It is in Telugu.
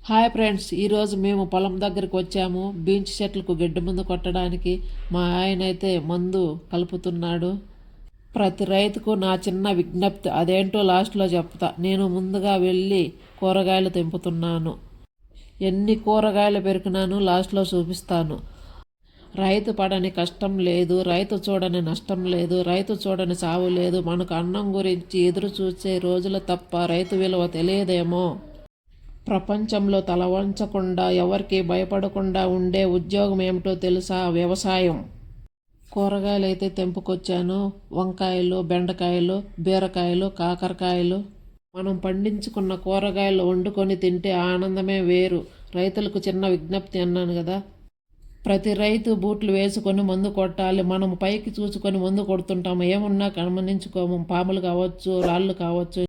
హాయ్ ఫ్రెండ్స్, ఈరోజు మేము పొలం దగ్గరికి వచ్చాము. బీన్స్ చెట్లకు గడ్డి మందు కొట్టడానికి మా ఆయన అయితే మందు కలుపుతున్నాడు. ప్రతి రైతుకు నా చిన్న విజ్ఞప్తి, అదేంటో లాస్ట్లో చెప్తా. నేను ముందుగా వెళ్ళి కూరగాయలు తెంపుతున్నాను. ఎన్ని కూరగాయలు పెరికినాను లాస్ట్లో చూపిస్తాను. రైతు పడని కష్టం లేదు, రైతు చూడని నష్టం లేదు, రైతు చూడని సావు లేదు. మనకు అన్నం గురించి ఎదురు చూసే రోజులు తప్ప రైతు విలువ తెలియదేమో. ప్రపంచంలో తల వంచకుండా, ఎవరికి భయపడకుండా ఉండే ఉద్యోగం ఏమిటో తెలుసా? వ్యవసాయం. కూరగాయలు అయితే తెంపుకొచ్చాను. వంకాయలు, బెండకాయలు, బీరకాయలు, కాకరకాయలు. మనం పండించుకున్న కూరగాయలు వండుకొని తింటే ఆనందమే వేరు. రైతులకు చిన్న విజ్ఞప్తి అన్నాను కదా. ప్రతి రైతు బూట్లు వేసుకొని మందు కొట్టాలి. మనం పైకి చూసుకొని మందు కొడుతుంటాము, ఏమున్నా గమనించుకోము. పాములు కావచ్చు, రాళ్ళు కావచ్చు,